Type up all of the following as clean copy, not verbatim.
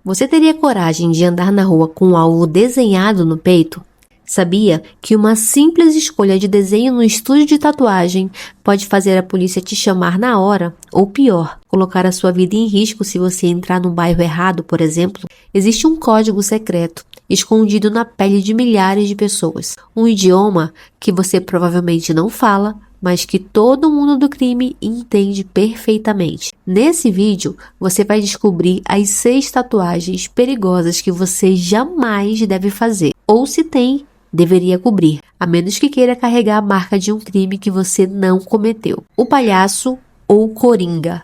Você teria coragem de andar na rua com um alvo desenhado no peito? Sabia que uma simples escolha de desenho no estúdio de tatuagem pode fazer a polícia te chamar na hora? Ou pior, colocar a sua vida em risco se você entrar no bairro errado, por exemplo? Existe um código secreto escondido na pele de milhares de pessoas. Um idioma que você provavelmente não fala, mas que todo mundo do crime entende perfeitamente. Nesse vídeo, você vai descobrir as 6 tatuagens perigosas que você jamais deve fazer. Ou se tem, deveria cobrir, a menos que queira carregar a marca de um crime que você não cometeu. O palhaço ou coringa.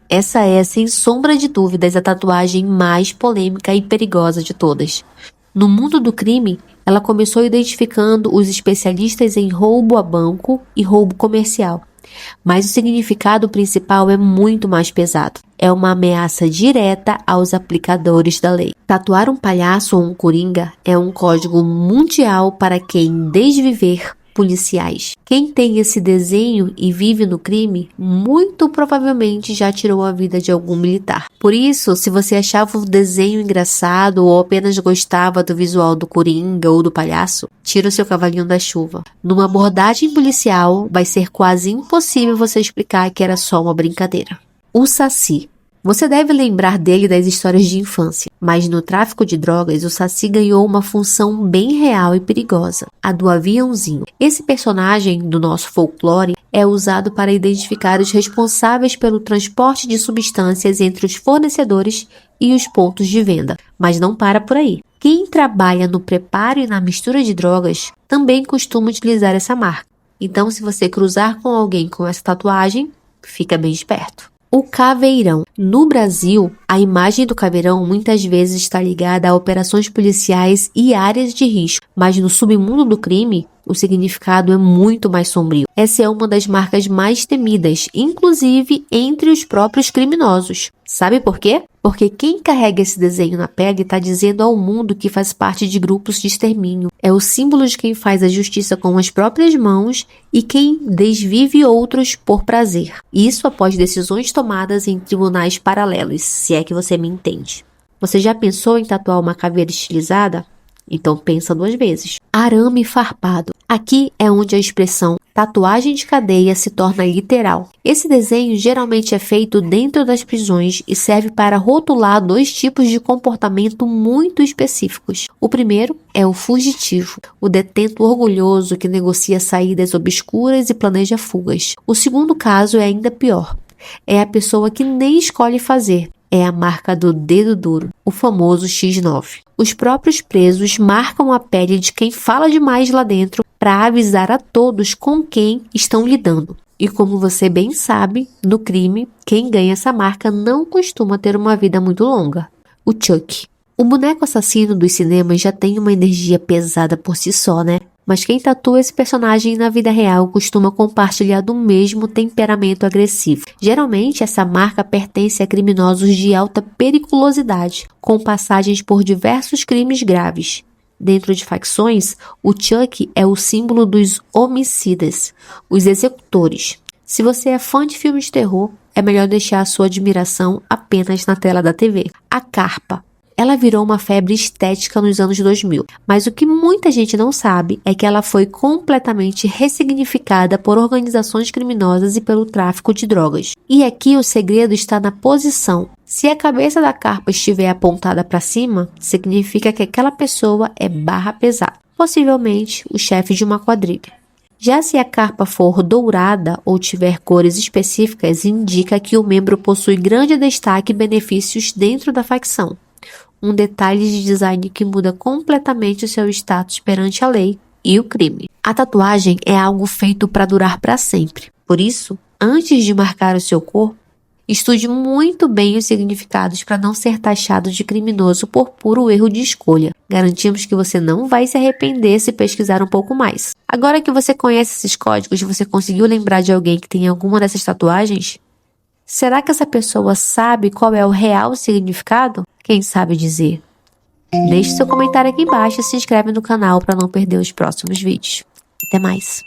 Essa é, sem sombra de dúvidas, a tatuagem mais polêmica e perigosa de todas. No mundo do crime, ela começou identificando os especialistas em roubo a banco e roubo comercial. Mas o significado principal é muito mais pesado. É uma ameaça direta aos aplicadores da lei. Tatuar um palhaço ou um coringa é um código mundial para quem desviver policiais. Quem tem esse desenho e vive no crime, muito provavelmente já tirou a vida de algum militar. Por isso, se você achava o desenho engraçado ou apenas gostava do visual do coringa ou do palhaço, tira o seu cavalinho da chuva. Numa abordagem policial, vai ser quase impossível você explicar que era só uma brincadeira. O Saci. Você deve lembrar dele das histórias de infância, mas no tráfico de drogas, o Saci ganhou uma função bem real e perigosa, a do aviãozinho. Esse personagem do nosso folclore é usado para identificar os responsáveis pelo transporte de substâncias entre os fornecedores e os pontos de venda. Mas não para por aí. Quem trabalha no preparo e na mistura de drogas também costuma utilizar essa marca. Então, se você cruzar com alguém com essa tatuagem, fica bem esperto. O caveirão. No Brasil, a imagem do caveirão muitas vezes está ligada a operações policiais e áreas de risco, mas no submundo do crime, o significado é muito mais sombrio. Essa é uma das marcas mais temidas, inclusive entre os próprios criminosos. Sabe por quê? Porque quem carrega esse desenho na pele está dizendo ao mundo que faz parte de grupos de extermínio. É o símbolo de quem faz a justiça com as próprias mãos e quem desvive outros por prazer. Isso após decisões tomadas em tribunais paralelos, se é que você me entende. Você já pensou em tatuar uma caveira estilizada? Então pensa 2 vezes. Arame farpado. Aqui é onde a expressão tatuagem de cadeia se torna literal. Esse desenho geralmente é feito dentro das prisões e serve para rotular 2 tipos de comportamento muito específicos. O primeiro é o fugitivo, o detento orgulhoso que negocia saídas obscuras e planeja fugas. O segundo caso é ainda pior. É a pessoa que nem escolhe fazer. É a marca do dedo duro, o famoso X9. Os próprios presos marcam a pele de quem fala demais lá dentro para avisar a todos com quem estão lidando. E como você bem sabe, no crime, quem ganha essa marca não costuma ter uma vida muito longa. O Chuck. O boneco assassino dos cinemas já tem uma energia pesada por si só, né? Mas quem tatua esse personagem na vida real costuma compartilhar do mesmo temperamento agressivo. Geralmente, essa marca pertence a criminosos de alta periculosidade, com passagens por diversos crimes graves. Dentro de facções, o Chuck é o símbolo dos homicidas, os executores. Se você é fã de filmes de terror, é melhor deixar a sua admiração apenas na tela da TV. A carpa. Ela virou uma febre estética nos anos 2000, mas o que muita gente não sabe é que ela foi completamente ressignificada por organizações criminosas e pelo tráfico de drogas. E aqui o segredo está na posição. Se a cabeça da carpa estiver apontada para cima, significa que aquela pessoa é barra pesada, possivelmente o chefe de uma quadrilha. Já se a carpa for dourada ou tiver cores específicas, indica que o membro possui grande destaque e benefícios dentro da facção. Um detalhe de design que muda completamente o seu status perante a lei e o crime. A tatuagem é algo feito para durar para sempre. Por isso, antes de marcar o seu corpo, estude muito bem os significados para não ser taxado de criminoso por puro erro de escolha. Garantimos que você não vai se arrepender se pesquisar um pouco mais. Agora que você conhece esses códigos, você conseguiu lembrar de alguém que tem alguma dessas tatuagens? Será que essa pessoa sabe qual é o real significado? Quem sabe dizer? Deixe seu comentário aqui embaixo e se inscreve no canal para não perder os próximos vídeos. Até mais!